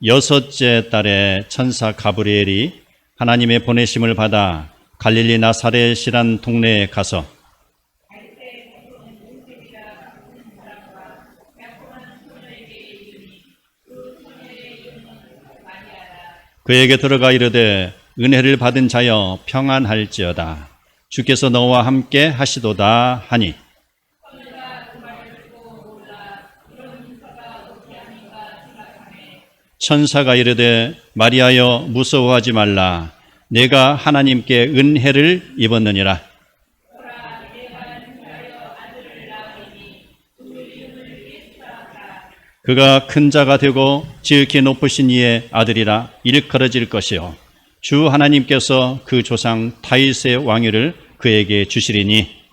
여섯째 달에 천사 가브리엘이 하나님의 보내심을 받아 갈릴리 나사렛이란 동네에 가서 그에게 들어가 이르되 은혜를 받은 자여 평안할지어다. 주께서 너와 함께 하시도다 하니 천사가 이르되 마리아여 무서워하지 말라. 내가 하나님께 은혜를 입었느니라. 그가 큰 자가 되고 지극히 높으신 이의 아들이라 일컬어질 것이요 주 하나님께서 그 조상 다윗의 왕위를 그에게 주시리니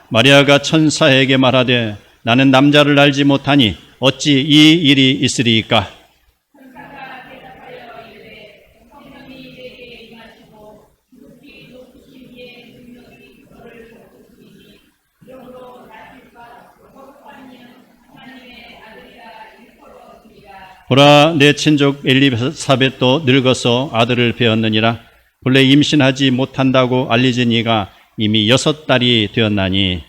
마리아가 천사에게 말하되 나는 남자를 알지 못하니 어찌 이 일이 있으리이까. 보라 내 친족 엘리사벳도 늙어서 아들을 배었느니라. 본래 임신하지 못한다고 알려진 이가 이미 6달이 되었나니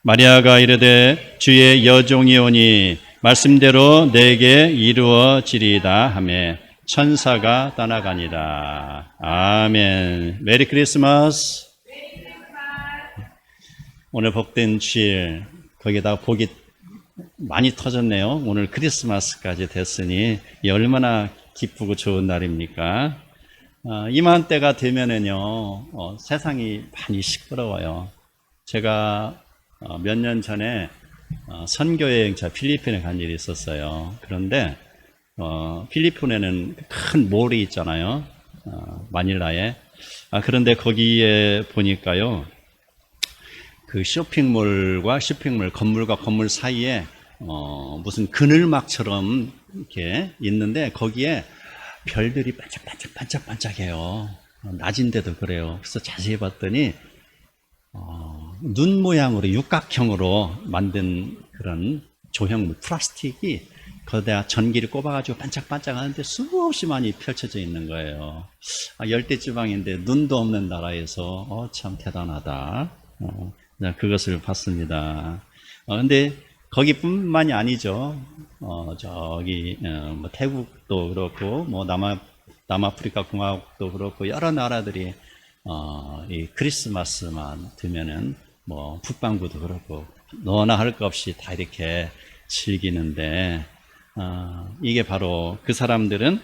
마리아가 이르되 주의 여종이오니 말씀대로 내게 이루어지리이다 하며 천사가 떠나가니라. 아멘. 메리 크리스마스. 오늘 복된 주일, 거기다가 복이 많이 터졌네요. 오늘 크리스마스까지 됐으니 얼마나 기쁘고 좋은 날입니까? 이맘때가 되면은요, 세상이 많이 시끄러워요. 제가 몇 년 전에 선교여행차 필리핀에 간 일이 있었어요. 그런데 필리핀에는 큰 몰이 있잖아요. 마닐라에. 그런데 거기에 보니까요, 그 쇼핑몰과 쇼핑몰, 건물과 건물 사이에 무슨 그늘막처럼 이렇게 있는데 거기에 별들이 반짝반짝해요. 낮인데도 그래요. 그래서 자세히 봤더니 눈 모양으로 육각형으로 만든 그런 조형물, 플라스틱이 거기다 전기를 꼽아가지고 반짝반짝하는데 수없이 많이 펼쳐져 있는 거예요. 열대지방인데 눈도 없는 나라에서 참 대단하다. 그것을 봤습니다. 근데 거기뿐만이 아니죠. 저기 뭐 태국도 그렇고 뭐 남아프리카 공화국도 그렇고 여러 나라들이 이 크리스마스만 되면은 뭐 북반구도 그렇고 너나 할 것 없이 다 이렇게 즐기는데 이게 바로 그 사람들은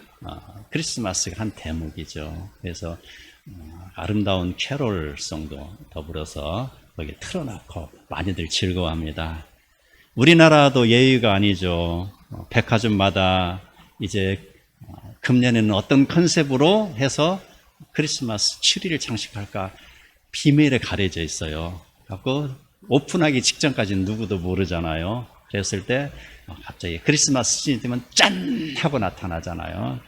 크리스마스가 한 대목이죠. 그래서 아름다운 캐롤송도 더불어서 거기 틀어놓고 많이들 즐거워합니다. 우리나라도 예의가 아니죠. 백화점마다 이제 금년에는 어떤 컨셉으로 해서 크리스마스 트리를 장식할까 비밀에 가려져 있어요. 갖고 오픈하기 직전까지는 누구도 모르잖아요. 그랬을 때 갑자기 크리스마스 시즌이 되면 짠! 하고 나타나잖아요.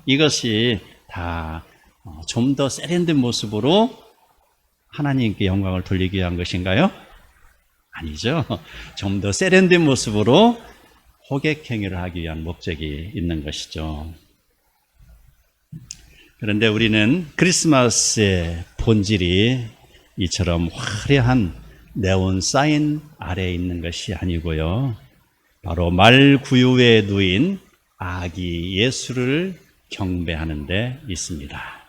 이것이 다 좀 더 세련된 모습으로 하나님께 영광을 돌리기 위한 것인가요? 아니죠. 좀 더 세련된 모습으로 호객 행위를 하기 위한 목적이 있는 것이죠. 그런데 우리는 크리스마스의 본질이 이처럼 화려한 네온 사인 아래에 있는 것이 아니고요. 바로 말구유에 누인 아기 예수를 경배하는 데 있습니다.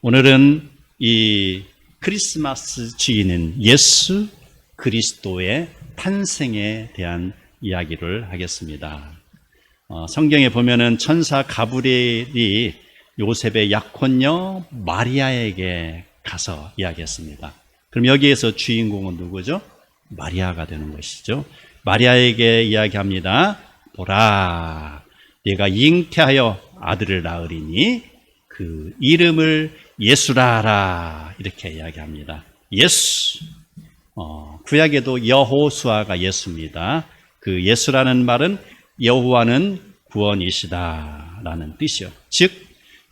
오늘은 이 크리스마스 주인은 예수 그리스도의 탄생에 대한 이야기를 하겠습니다. 성경에 보면은 천사 가브리엘이 요셉의 약혼녀 마리아에게 가서 이야기했습니다. 그럼 여기에서 주인공은 누구죠? 마리아가 되는 것이죠. 마리아에게 이야기합니다. 보라, 네가 잉태하여 아들을 낳으리니 그 이름을 예수라라, 이렇게 이야기합니다. 예수. 구약에도 여호수아가 예수입니다. 그 예수라는 말은 여호와는 구원이시다 라는 뜻이요. 즉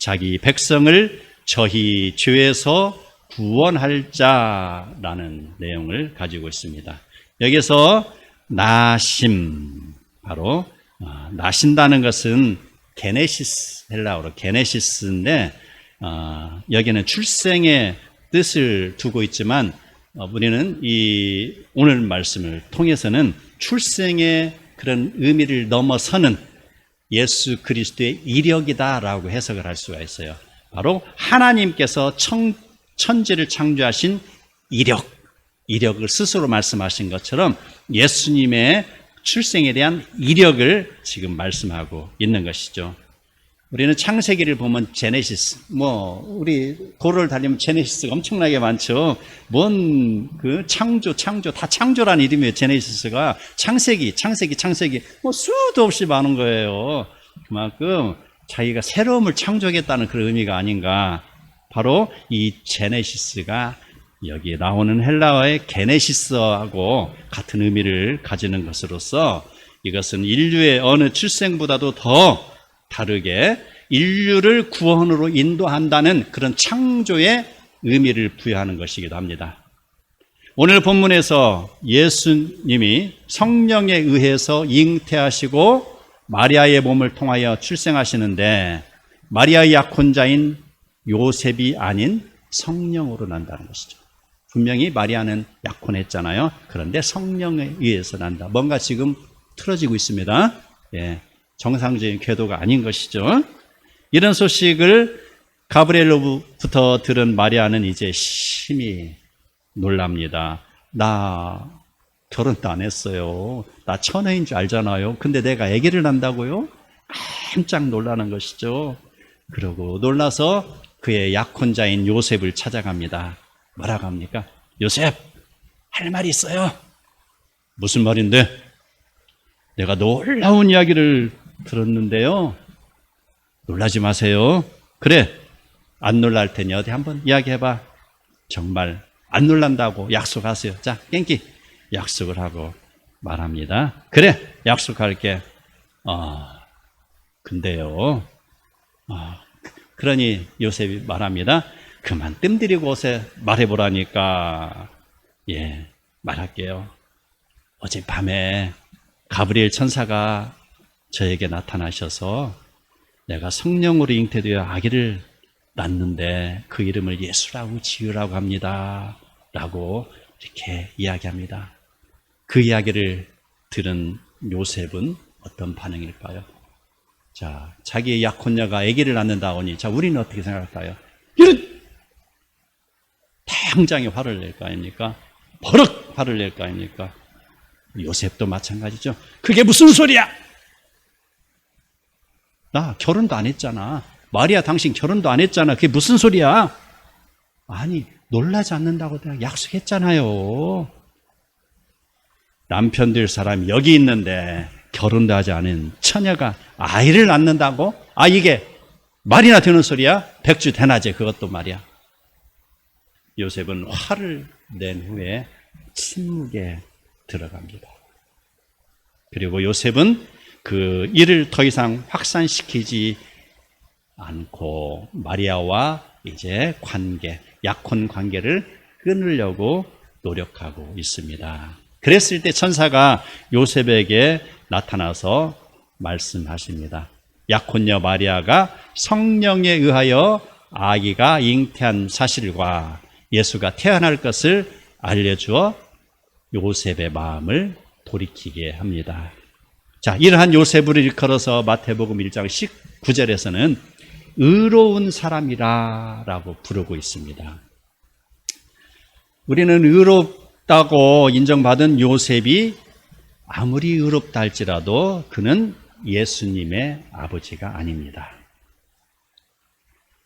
자기 백성을 저희 죄에서 구원할 자라는 내용을 가지고 있습니다. 여기서 나심, 바로 나신다는 것은 게네시스, 헬라어로 게네시스인데 여기는 출생의 뜻을 두고 있지만 우리는 이 오늘 말씀을 통해서는 출생의 그런 의미를 넘어서는 예수 그리스도의 이력이다라고 해석을 할 수가 있어요. 바로 하나님께서 천지를 창조하신 이력을 스스로 말씀하신 것처럼 예수님의 출생에 대한 이력을 지금 말씀하고 있는 것이죠. 우리는 창세기를 보면 제네시스, 우리 도로를 달리면 제네시스가 엄청나게 많죠. 창조, 다 창조라는 이름이에요. 제네시스가 창세기, 수도 없이 많은 거예요. 그만큼 자기가 새로움을 창조하겠다는 그런 의미가 아닌가. 바로 이 제네시스가 여기에 나오는 헬라어의 게네시스하고 같은 의미를 가지는 것으로서 이것은 인류의 어느 출생보다도 더 다르게 인류를 구원으로 인도한다는 그런 창조의 의미를 부여하는 것이기도 합니다. 오늘 본문에서 예수님이 성령에 의해서 잉태하시고 마리아의 몸을 통하여 출생하시는데 마리아의 약혼자인 요셉이 아닌 성령으로 난다는 것이죠. 분명히 마리아는 약혼했잖아요. 그런데 성령에 의해서 난다. 뭔가 지금 틀어지고 있습니다. 정상적인 궤도가 아닌 것이죠. 이런 소식을 가브리엘로부터 들은 마리아는 이제 심히 놀랍니다. 나 결혼도 안 했어요. 나 처녀인 줄 알잖아요. 근데 내가 아기를 낳는다고요? 깜짝 놀라는 것이죠. 그러고 놀라서 그의 약혼자인 요셉을 찾아갑니다. 뭐라고 합니까? 요셉, 할 말이 있어요. 무슨 말인데? 내가 놀라운 이야기를 들었는데요. 놀라지 마세요. 그래, 안 놀랄 테니 어디 한번 이야기해봐. 정말 안 놀란다고 약속하세요. 자, 깽기 약속을 하고 말합니다. 그래, 약속할게. 근데요. 그러니 요셉이 말합니다. 그만 뜸들이고 옷에 말해보라니까. 말할게요. 어젯밤에 가브리엘 천사가 저에게 나타나셔서 내가 성령으로 잉태되어 아기를 낳는데 그 이름을 예수라고 지으라고 합니다. 라고 이렇게 이야기합니다. 그 이야기를 들은 요셉은 어떤 반응일까요? 자, 자기의 약혼녀가 아기를 낳는다 하니, 자, 우리는 어떻게 생각할까요? 이런! 당장에 화를 낼 거 아닙니까? 버럭 화를 낼 거 아닙니까? 요셉도 마찬가지죠. 그게 무슨 소리야? 나 결혼도 안 했잖아. 마리아, 당신 결혼도 안 했잖아. 그게 무슨 소리야? 아니, 놀라지 않는다고 내가 약속했잖아요. 남편 될 사람이 여기 있는데 결혼도 하지 않은 처녀가 아이를 낳는다고? 이게 말이나 되는 소리야? 백주 대낮에 그것도 말이야. 요셉은 화를 낸 후에 침묵에 들어갑니다. 그리고 요셉은 그 일을 더 이상 확산시키지 않고 마리아와 이제 약혼 관계를 끊으려고 노력하고 있습니다. 그랬을 때 천사가 요셉에게 나타나서 말씀하십니다. 약혼녀 마리아가 성령에 의하여 아기가 잉태한 사실과 예수가 태어날 것을 알려주어 요셉의 마음을 돌이키게 합니다. 자, 이러한 요셉을 일컬어서 마태복음 1장 19절에서는 의로운 사람이라고 부르고 있습니다. 우리는 의롭다고 인정받은 요셉이 아무리 의롭다 할지라도 그는 예수님의 아버지가 아닙니다.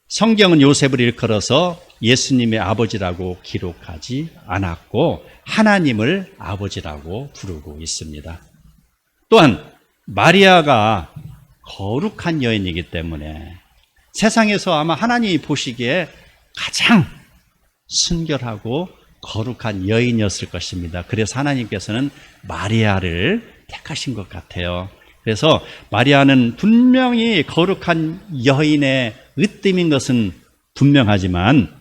성경은 요셉을 일컬어서 예수님의 아버지라고 기록하지 않았고 하나님을 아버지라고 부르고 있습니다. 또한 마리아가 거룩한 여인이기 때문에 세상에서 아마 하나님이 보시기에 가장 순결하고 거룩한 여인이었을 것입니다. 그래서 하나님께서는 마리아를 택하신 것 같아요. 그래서 마리아는 분명히 거룩한 여인의 으뜸인 것은 분명하지만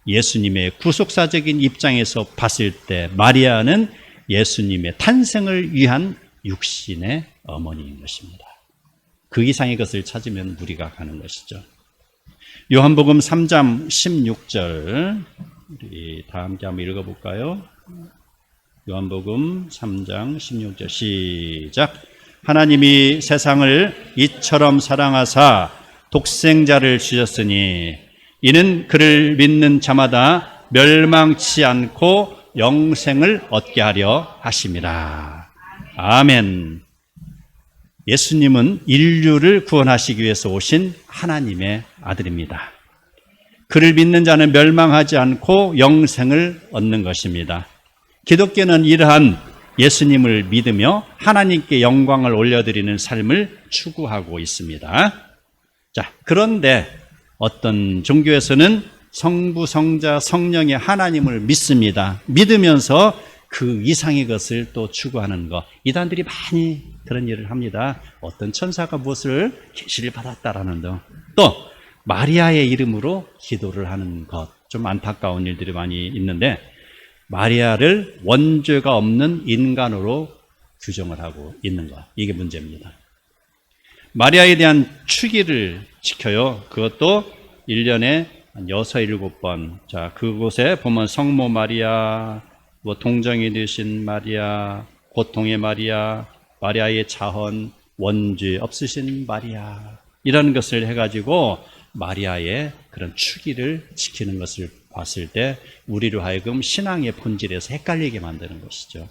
예수님의 구속사적인 입장에서 봤을 때 마리아는 예수님의 탄생을 위한 육신의 어머니인 것입니다. 그 이상의 것을 찾으면 무리가 가는 것이죠. 요한복음 3장 16절 우리 다 함께 한번 읽어볼까요? 요한복음 3장 16절 시작. 하나님이 세상을 이처럼 사랑하사 독생자를 주셨으니 이는 그를 믿는 자마다 멸망치 않고 영생을 얻게 하려 하심이라. 아멘. 예수님은 인류를 구원하시기 위해서 오신 하나님의 아들입니다. 그를 믿는 자는 멸망하지 않고 영생을 얻는 것입니다. 기독교는 이러한 예수님을 믿으며 하나님께 영광을 올려드리는 삶을 추구하고 있습니다. 자, 그런데 어떤 종교에서는 성부, 성자, 성령의 하나님을 믿습니다. 믿으면서 그 이상의 것을 또 추구하는 것. 이단들이 많이 그런 일을 합니다. 어떤 천사가 무엇을 계시를 받았다라는 등. 또 마리아의 이름으로 기도를 하는 것. 좀 안타까운 일들이 많이 있는데 마리아를 원죄가 없는 인간으로 규정을 하고 있는 것. 이게 문제입니다. 마리아에 대한 추기를 지켜요. 그것도 1년에 한 6, 7번. 자, 그곳에 보면 성모 마리아, 뭐 동정이 되신 마리아, 고통의 마리아, 마리아의 자헌, 원죄 없으신 마리아, 이런 것을 해가지고 마리아의 그런 추기를 지키는 것을 봤을 때 우리로 하여금 신앙의 본질에서 헷갈리게 만드는 것이죠.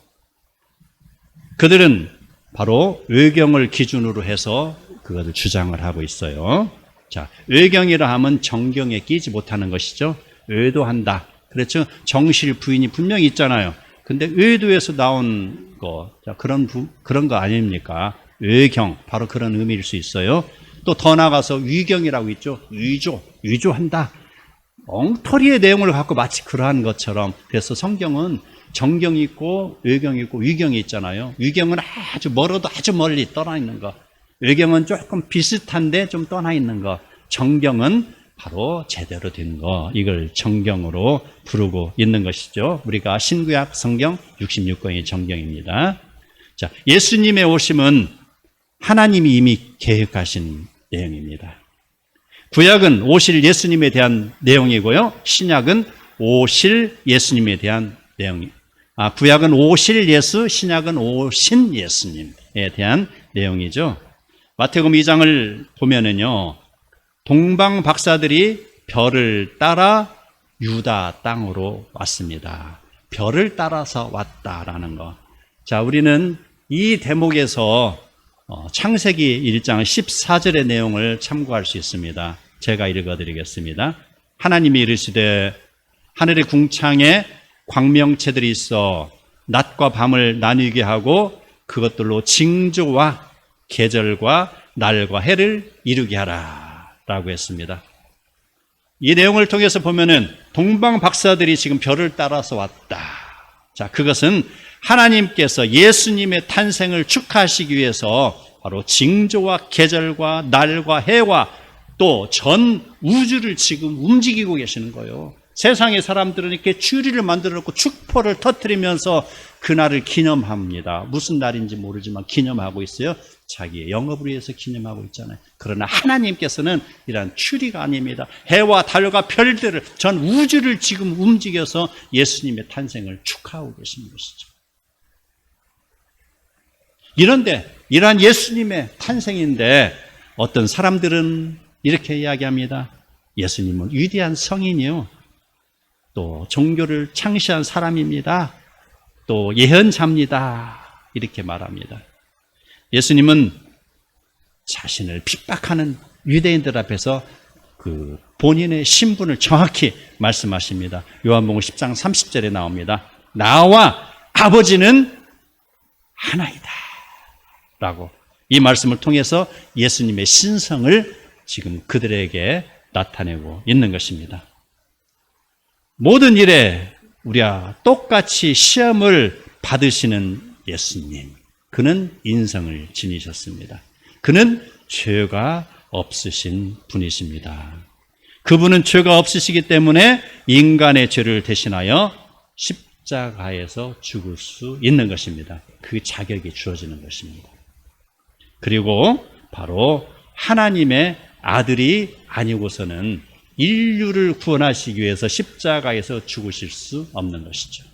그들은 바로 의경을 기준으로 해서 그것을 주장을 하고 있어요. 자, 의경이라 하면 정경에 끼지 못하는 것이죠. 의도한다. 그렇죠. 정실 부인이 분명히 있잖아요. 근데 의도에서 나온 거, 자, 그런 거 아닙니까? 의경, 바로 그런 의미일 수 있어요. 또 더 나가서 위경이라고 있죠. 위조한다. 엉터리의 내용을 갖고 마치 그러한 것처럼. 그래서 성경은 정경이 있고 의경이 있고 위경이 있잖아요. 위경은 아주 멀어도 아주 멀리 떠나 있는 거. 의경은 조금 비슷한데 좀 떠나 있는 거. 정경은 바로 제대로 된 거. 이걸 정경으로 부르고 있는 것이죠. 우리가 신구약 성경 66권의 정경입니다. 자, 예수님의 오심은 하나님이 이미 계획하신 내용입니다. 구약은 오실 예수님에 대한 내용이고요. 신약은 오실 예수님에 대한 내용이. 구약은 오실 예수, 신약은 오신 예수님에 대한 내용이죠. 마태복음 2장을 보면은요, 동방 박사들이 별을 따라 유다 땅으로 왔습니다. 별을 따라서 왔다라는 거. 자, 우리는 이 대목에서 창세기 1장 14절의 내용을 참고할 수 있습니다. 제가 읽어드리겠습니다. 하나님이 이르시되 하늘의 궁창에 광명체들이 있어 낮과 밤을 나뉘게 하고 그것들로 징조와 계절과 날과 해를 이루게 하라 라고 했습니다. 이 내용을 통해서 보면은 동방 박사들이 지금 별을 따라서 왔다. 자, 그것은 하나님께서 예수님의 탄생을 축하하시기 위해서 바로 징조와 계절과 날과 해와 또 전 우주를 지금 움직이고 계시는 거예요. 세상의 사람들은 이렇게 추리를 만들어 놓고 축포를 터뜨리면서 그날을 기념합니다. 무슨 날인지 모르지만 기념하고 있어요. 자기의 영업을 위해서 기념하고 있잖아요. 그러나 하나님께서는 이러한 추리가 아닙니다. 해와 달과 별들을, 전 우주를 지금 움직여서 예수님의 탄생을 축하하고 계시는 것이죠. 이런데 이러한 예수님의 탄생인데 어떤 사람들은 이렇게 이야기합니다. 예수님은 위대한 성인이요, 또 종교를 창시한 사람입니다, 또 예언자입니다, 이렇게 말합니다. 예수님은 자신을 핍박하는 유대인들 앞에서 그 본인의 신분을 정확히 말씀하십니다. 요한복음 10장 30절에 나옵니다. 나와 아버지는 하나이다 라고 이 말씀을 통해서 예수님의 신성을 지금 그들에게 나타내고 있는 것입니다. 모든 일에 우리와 똑같이 시험을 받으시는 예수님, 그는 인성을 지니셨습니다. 그는 죄가 없으신 분이십니다. 그분은 죄가 없으시기 때문에 인간의 죄를 대신하여 십자가에서 죽을 수 있는 것입니다. 그 자격이 주어지는 것입니다. 그리고 바로 하나님의 아들이 아니고서는 인류를 구원하시기 위해서 십자가에서 죽으실 수 없는 것이죠.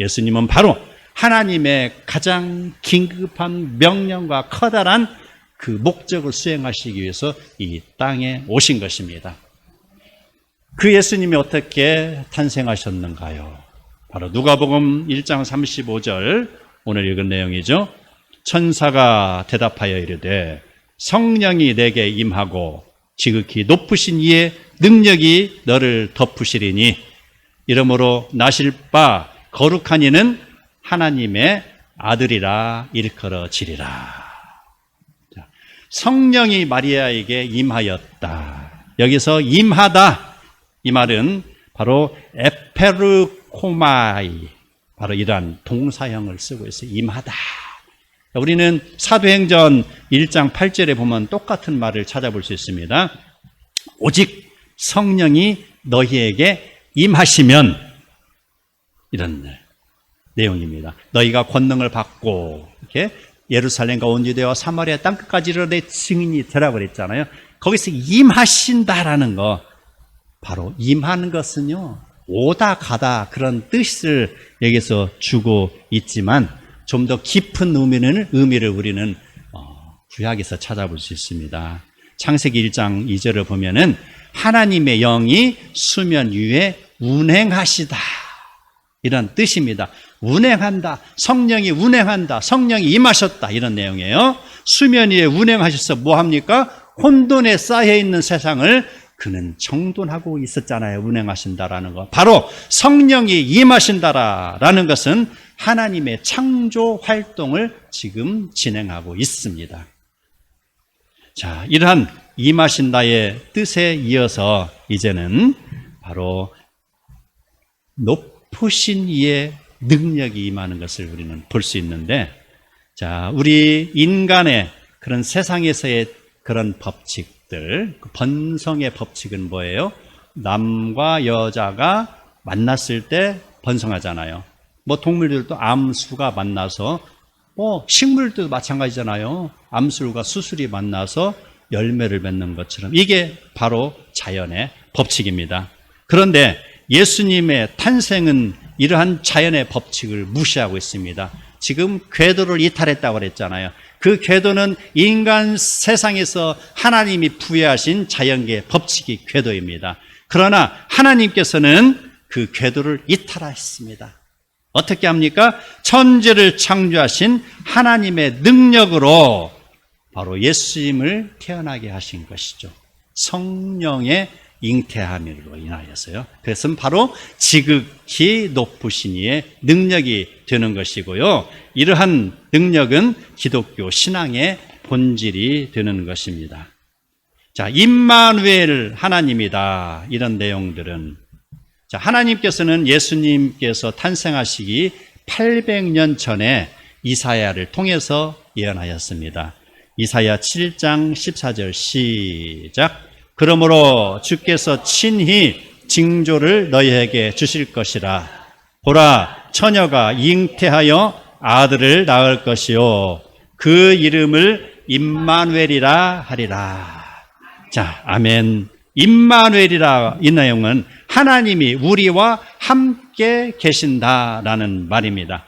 예수님은 바로 하나님의 가장 긴급한 명령과 커다란 그 목적을 수행하시기 위해서 이 땅에 오신 것입니다. 그 예수님이 어떻게 탄생하셨는가요? 바로 누가복음 1장 35절 오늘 읽은 내용이죠. 천사가 대답하여 이르되 성령이 내게 임하고 지극히 높으신 이의 능력이 너를 덮으시리니 이러므로 나실 바 거룩한 이는 하나님의 아들이라 일컬어지리라. 성령이 마리아에게 임하였다. 여기서 임하다, 이 말은 바로 에페르코마이, 바로 이러한 동사형을 쓰고 있어요. 임하다. 우리는 사도행전 1장 8절에 보면 똑같은 말을 찾아볼 수 있습니다. 오직 성령이 너희에게 임하시면, 이런 내용입니다. 너희가 권능을 받고 이렇게 예루살렘과 온 유대와 사마리아 땅끝까지 내 증인이 되라고 그랬잖아요. 거기서 임하신다라는 거, 바로 임하는 것은요, 오다 가다 그런 뜻을 여기서 주고 있지만 좀 더 깊은 의미를 우리는 구약에서 찾아볼 수 있습니다. 창세기 1장 2절을 보면은 하나님의 영이 수면 위에 운행하시다, 이런 뜻입니다. 운행한다, 성령이 운행한다, 성령이 임하셨다, 이런 내용이에요. 수면 위에 운행하셔서 뭐합니까? 혼돈에 쌓여있는 세상을 그는 정돈하고 있었잖아요. 운행하신다라는 거, 바로 성령이 임하신다라는 것은 하나님의 창조 활동을 지금 진행하고 있습니다. 자, 이러한 임하신다의 뜻에 이어서 이제는 바로 높으신 이의 능력이 임하는 것을 우리는 볼 수 있는데, 자, 우리 인간의 그런 세상에서의 그런 법칙들, 그 번성의 법칙은 뭐예요? 남과 여자가 만났을 때 번성하잖아요. 뭐 동물들도 암수가 만나서, 식물도 마찬가지잖아요. 암술과 수술이 만나서 열매를 맺는 것처럼 이게 바로 자연의 법칙입니다. 그런데 예수님의 탄생은 이러한 자연의 법칙을 무시하고 있습니다. 지금 궤도를 이탈했다고 그랬잖아요. 그 궤도는 인간 세상에서 하나님이 부여하신 자연계의 법칙이 궤도입니다. 그러나 하나님께서는 그 궤도를 이탈하셨습니다. 어떻게 합니까? 천지를 창조하신 하나님의 능력으로 바로 예수님을 태어나게 하신 것이죠. 성령의 잉태함으로 인하여서요. 그래서 바로 지극히 높으신 이의 능력이 되는 것이고요. 이러한 능력은 기독교 신앙의 본질이 되는 것입니다. 자, 임마누엘 하나님이다, 이런 내용들은, 자, 하나님께서는 예수님께서 탄생하시기 800년 전에 이사야를 통해서 예언하였습니다. 이사야 7장 14절 시작. 그러므로 주께서 친히 징조를 너희에게 주실 것이라. 보라, 처녀가 잉태하여 아들을 낳을 것이요 그 이름을 임마누엘이라 하리라. 자, 아멘. 임마누엘이라, 이 내용은 하나님이 우리와 함께 계신다라는 말입니다.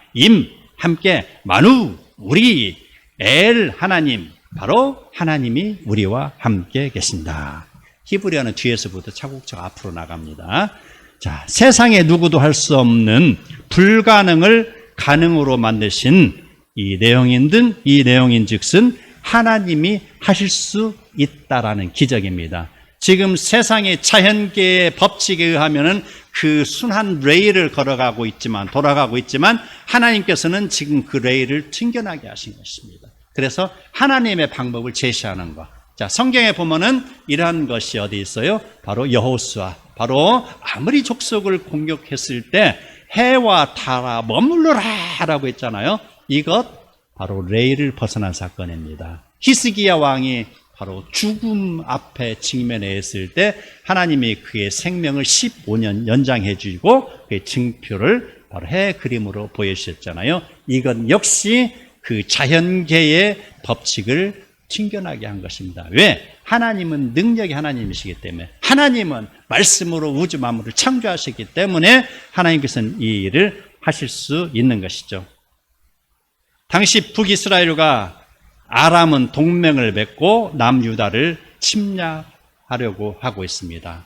함께, 마누, 우리, 엘, 하나님, 바로 하나님이 우리와 함께 계신다. 히브리어는 뒤에서부터 차곡차곡 앞으로 나갑니다. 자, 세상에 누구도 할 수 없는 불가능을 가능으로 만드신 이 내용인즉슨 하나님이 하실 수 있다라는 기적입니다. 지금 세상의 자연계의 법칙에 의하면은 그 순한 레일을 돌아가고 있지만 하나님께서는 지금 그 레일을 튕겨나게 하신 것입니다. 그래서 하나님의 방법을 제시하는 것. 자, 성경에 보면은 이러한 것이 어디 있어요? 바로 여호수아. 바로 아무리 족속을 공격했을 때 해와 달아 머물러라 라고 했잖아요. 이것 바로 레일을 벗어난 사건입니다. 히스기야 왕이 바로 죽음 앞에 직면했을 때 하나님이 그의 생명을 15년 연장해 주고 그의 증표를 바로 해 그림으로 보여주셨잖아요. 이건 역시 그 자연계의 법칙을 튕겨나게 한 것입니다. 왜? 하나님은 능력의 하나님이시기 때문에, 하나님은 말씀으로 우주 만물을 창조하셨기 때문에 하나님께서는 이 일을 하실 수 있는 것이죠. 당시 북이스라엘과 아람은 동맹을 맺고 남유다를 침략하려고 하고 있습니다.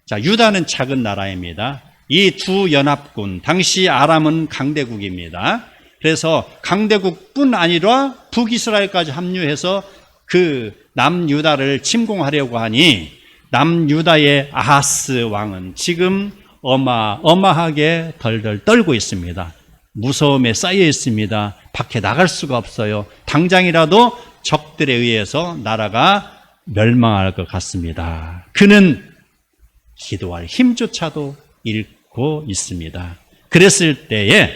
자, 유다는 작은 나라입니다. 이 두 연합군, 당시 아람은 강대국입니다. 그래서 강대국뿐 아니라 북이스라엘까지 합류해서 그 남유다를 침공하려고 하니 남유다의 아하스 왕은 지금 어마어마하게 덜덜 떨고 있습니다. 무서움에 쌓여 있습니다. 밖에 나갈 수가 없어요. 당장이라도 적들에 의해서 나라가 멸망할 것 같습니다. 그는 기도할 힘조차도 잃고 있습니다. 그랬을 때에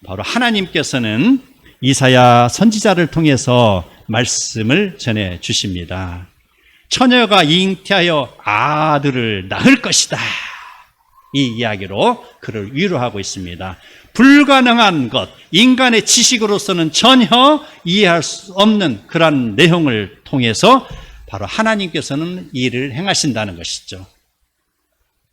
바로 하나님께서는 이사야 선지자를 통해서 말씀을 전해 주십니다. 처녀가 잉태하여 아들을 낳을 것이다. 이 이야기로 그를 위로하고 있습니다. 불가능한 것, 인간의 지식으로서는 전혀 이해할 수 없는 그런 내용을 통해서 바로 하나님께서는 일을 행하신다는 것이죠.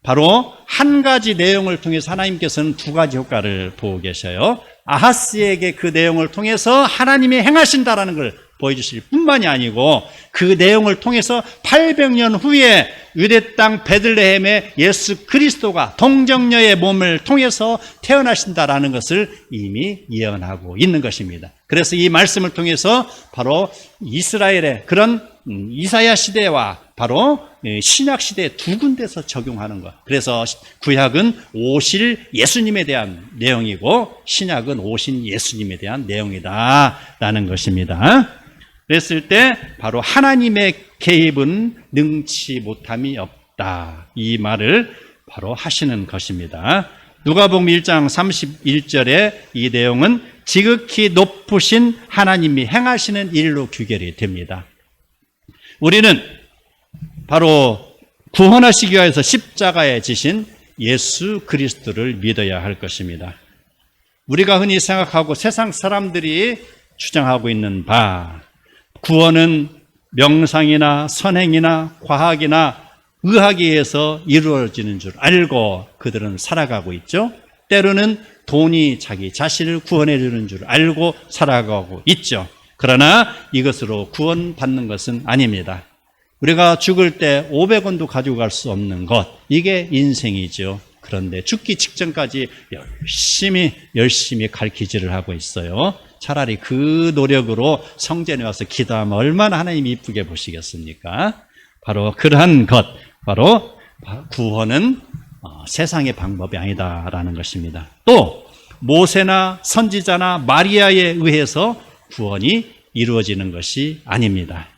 바로 한 가지 내용을 통해서 하나님께서는 두 가지 효과를 보고 계셔요. 아하스에게 그 내용을 통해서 하나님이 행하신다라는 걸 보여주실 뿐만이 아니고 그 내용을 통해서 800년 후에 유대 땅 베들레헴의 예수 그리스도가 동정녀의 몸을 통해서 태어나신다라는 것을 이미 예언하고 있는 것입니다. 그래서 이 말씀을 통해서 바로 이스라엘의 그런 이사야 시대와 바로 신약 시대 두 군데서 적용하는 것. 그래서 구약은 오실 예수님에 대한 내용이고 신약은 오신 예수님에 대한 내용이다라는 것입니다. 그랬을 때 바로 하나님의 개입은 능치 못함이 없다. 이 말을 바로 하시는 것입니다. 누가복음 1장 31절에 이 내용은 지극히 높으신 하나님이 행하시는 일로 규결이 됩니다. 우리는 바로 구원하시기 위해서 십자가에 지신 예수 그리스도를 믿어야 할 것입니다. 우리가 흔히 생각하고 세상 사람들이 주장하고 있는 바, 구원은 명상이나 선행이나 과학이나 의학에 의해서 이루어지는 줄 알고 그들은 살아가고 있죠. 때로는 돈이 자기 자신을 구원해 주는 줄 알고 살아가고 있죠. 그러나 이것으로 구원받는 것은 아닙니다. 우리가 죽을 때 500원도 가지고 갈 수 없는 것, 이게 인생이죠. 그런데 죽기 직전까지 열심히 가르치지를 하고 있어요. 차라리 그 노력으로 성전에 와서 기도하면 얼마나 하나님이 이쁘게 보시겠습니까? 바로 그러한 것, 바로 구원은 세상의 방법이 아니다라는 것입니다. 또 모세나 선지자나 마리아에 의해서 구원이 이루어지는 것이 아닙니다.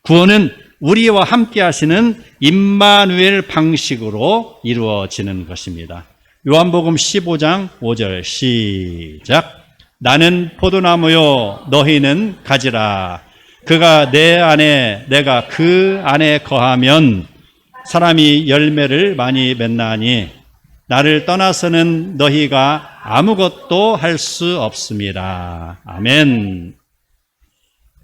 구원은 우리와 함께 하시는 임마누엘 방식으로 이루어지는 것입니다. 요한복음 15장 5절 시작. 나는 포도나무요 너희는 가지라. 그가 내 안에 내가 그 안에 거하면 사람이 열매를 많이 맺나니 나를 떠나서는 너희가 아무것도 할 수 없습니다. 아멘.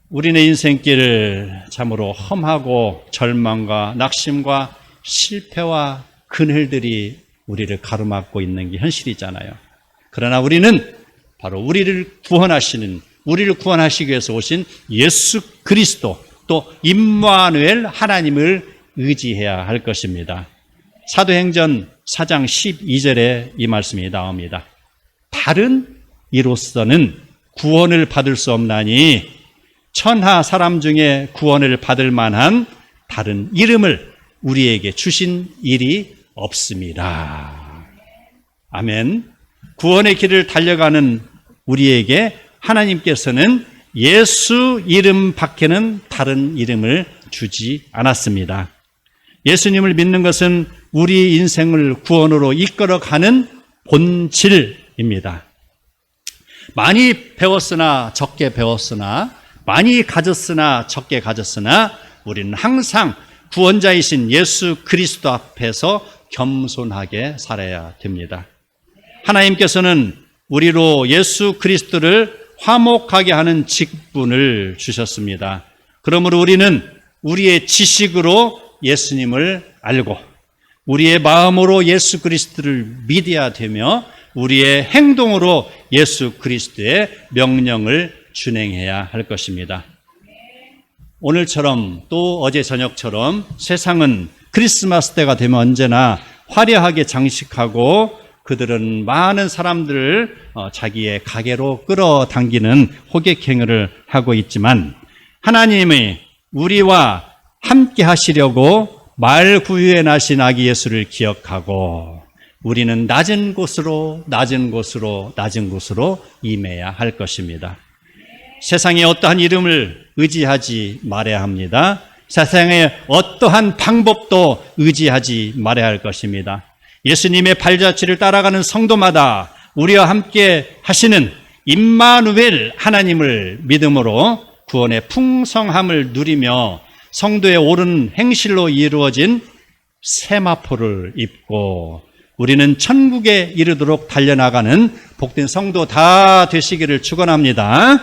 우리네 인생길을 참으로 험하고 절망과 낙심과 실패와 그늘들이 우리를 가로막고 있는 게 현실이잖아요. 그러나 우리는 바로 우리를 구원하시기 위해서 오신 예수 그리스도, 또 임마누엘 하나님을 의지해야 할 것입니다. 사도행전 4장 12절에 이 말씀이 나옵니다. 다른 이로서는 구원을 받을 수 없나니 천하 사람 중에 구원을 받을 만한 다른 이름을 우리에게 주신 일이 없습니다. 아멘. 구원의 길을 달려가는 우리에게 하나님께서는 예수 이름 밖에는 다른 이름을 주지 않았습니다. 예수님을 믿는 것은 우리 인생을 구원으로 이끌어가는 본질입니다. 많이 배웠으나 적게 배웠으나 많이 가졌으나 적게 가졌으나 우리는 항상 구원자이신 예수 그리스도 앞에서 겸손하게 살아야 됩니다. 하나님께서는 우리로 예수 그리스도를 화목하게 하는 직분을 주셨습니다. 그러므로 우리는 우리의 지식으로 예수님을 알고 우리의 마음으로 예수 그리스도를 믿어야 되며 우리의 행동으로 예수 그리스도의 명령을 준행해야 할 것입니다. 오늘처럼 또 어제 저녁처럼 세상은 크리스마스 때가 되면 언제나 화려하게 장식하고 그들은 많은 사람들을 자기의 가게로 끌어당기는 호객 행위를 하고 있지만 하나님이 우리와 함께 하시려고 말구유에 나신 아기 예수를 기억하고 우리는 낮은 곳으로 임해야 할 것입니다. 세상에 어떠한 이름을 의지하지 말아야 합니다. 세상에 어떠한 방법도 의지하지 말아야 할 것입니다. 예수님의 발자취를 따라가는 성도마다 우리와 함께 하시는 임마누엘 하나님을 믿음으로 구원의 풍성함을 누리며 성도의 옳은 행실로 이루어진 세마포를 입고 우리는 천국에 이르도록 달려나가는 복된 성도 다 되시기를 축원합니다.